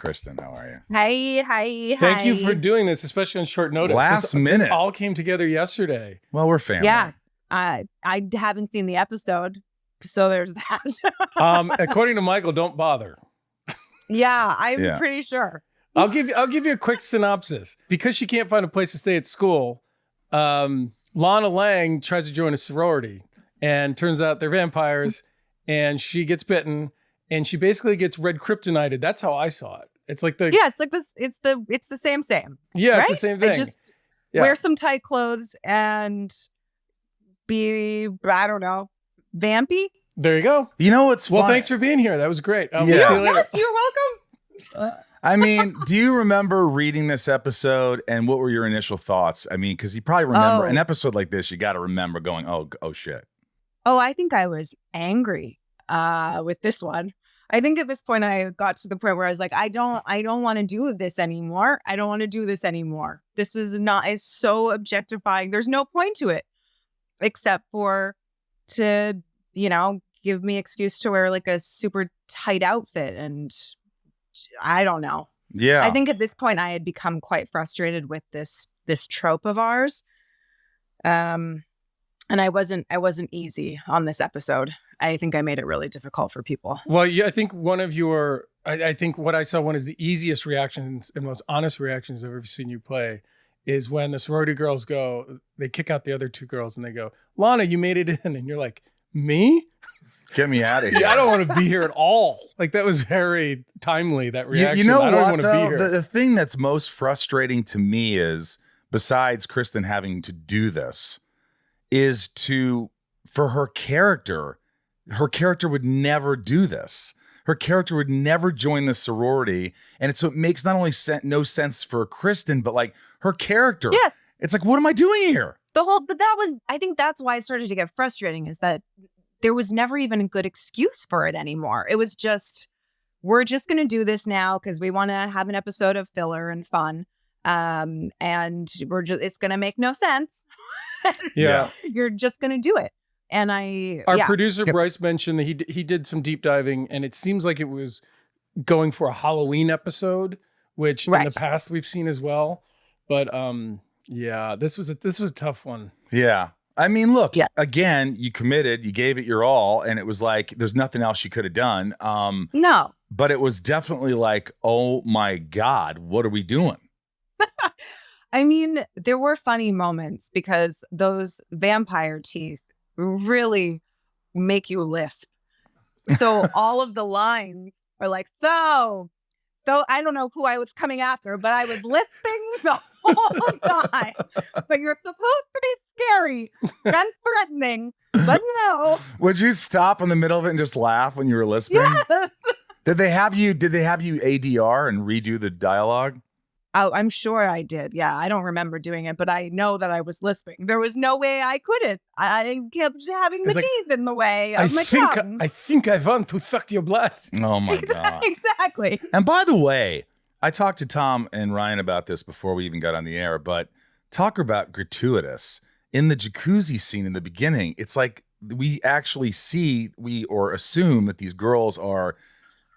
Kristen, how are you? Hi. Thank you for doing this, especially on short notice. Last minute. This all came together yesterday. Well, we're family. Yeah, I haven't seen the episode, so there's that. According to Michael, don't bother. Yeah, I'm pretty sure. I'll give you a quick synopsis. Because she can't find a place to stay at school, Lana Lang tries to join a sorority, and turns out they're vampires, and she gets bitten, and she basically gets red kryptonited. That's how I saw it. It's like the it's like this. It's the same. Yeah, right? It's the same thing. And just wear some tight clothes and be, I don't know, vampy. There you go. You know what's well? fun? Thanks for being here. That was great. We'll see you later. Yes, you're welcome. I mean, do you remember reading this episode, and what were your initial thoughts? I mean, because you probably remember an episode like this, you got to remember going, oh shit. Oh, I think I was angry with this one. I think at this point I got to the point where I was like, I don't want to do this anymore. I don't want to do this anymore. This is so objectifying. There's no point to it except for to, give me excuse to wear like a super tight outfit. And I don't know. Yeah. I think at this point I had become quite frustrated with this trope of ours. And I wasn't easy on this episode. I think I made it really difficult for people. Well, yeah, I think I think what I saw, one of the easiest reactions and most honest reactions I've ever seen you play is when the sorority girls they kick out the other two girls and they go, Lana, you made it in. And you're like, me? Get me out of here. Yeah, I don't want to be here at all. Like, that was very timely, that reaction. You know I don't what, want to be here. The thing that's most frustrating to me is, besides Kristen having to do this, is for her character would never do this. Her character would never join the sorority. And so it makes not only no sense for Kristen, but like her character. Yes. It's like, what am I doing here? I think that's why it started to get frustrating, is that there was never even a good excuse for it anymore. It was just, we're just going to do this now because we want to have an episode of filler and fun. And it's going to make no sense. Yeah. You're just going to do it. And our producer Bryce mentioned that he did some deep diving, and it seems like it was going for a Halloween episode, which in the past we've seen as well. But this was a tough one. Yeah. I mean, look, again, you committed, you gave it your all, and it was like there's nothing else you could have done. No. But it was definitely like, oh my God, what are we doing? I mean, there were funny moments because those vampire teeth really make you lisp. So all of the lines are like, so I don't know who I was coming after, but I was lisping the whole time. But you're supposed to be scary and threatening, but no. Would you stop in the middle of it and just laugh when you were lisping? Yes. Did they have you ADR and redo the dialogue? Oh, I'm sure I did. Yeah, I don't remember doing it, but I know that I was lisping. There was no way I couldn't. I kept having the teeth in the way of my tongue. I think I want to suck your blood. Oh, my God. Exactly. And by the way, I talked to Tom and Ryan about this before we even got on the air, but talk about gratuitous. In the jacuzzi scene in the beginning, it's like we actually assume that these girls are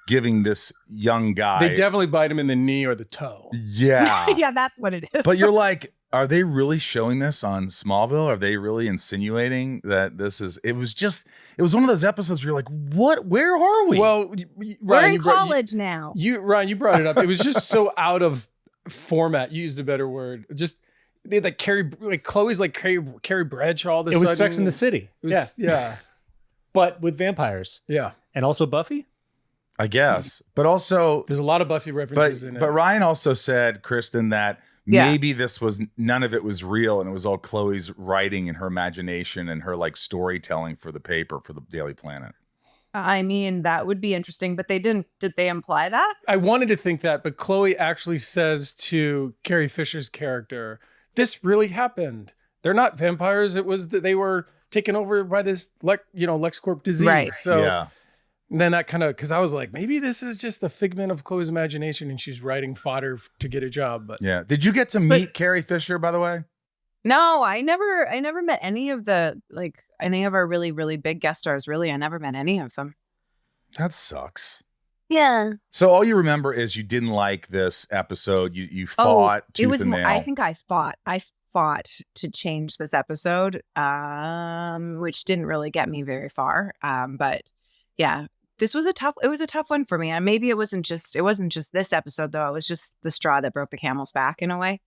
giving this young guy. They definitely bite him in the knee or the toe. Yeah. Yeah, that's what it is. But you're like, are they really showing this on Smallville? Are they really insinuating that this is, it was one of those episodes where you're like, what, where are we? Well, we're Ryan, in college now. Ryan, you brought it up. It was just so out of format. You used a better word. Just, they like Chloe's like Carrie Bradshaw all of a sudden. It was Sex in the City. Yeah. But with vampires. Yeah. And also Buffy? I guess, but also there's a lot of Buffy references in it. But Ryan also said, Kristen, that maybe none of it was real, and it was all Chloe's writing and her imagination and her like storytelling for the paper, for the Daily Planet. I mean, that would be interesting, but they didn't. Did they imply that? I wanted to think that, but Chloe actually says to Carrie Fisher's character, "This really happened. They're not vampires. It was that they were taken over by this LexCorp disease." Right. So. Yeah. Then that kind of, because I was like, maybe this is just a figment of Chloe's imagination and she's writing fodder to get a job. But yeah, did you get to meet Carrie Fisher, by the way? No, I never met any of any of our really, really big guest stars. Really, I never met any of them. That sucks. Yeah. So all you remember is you didn't like this episode. You fought it tooth was. and nail. I think I fought. I fought to change this episode, which didn't really get me very far. But yeah, this was a tough. It was a tough one for me, and maybe it wasn't just this episode though. It was just the straw that broke the camel's back in a way.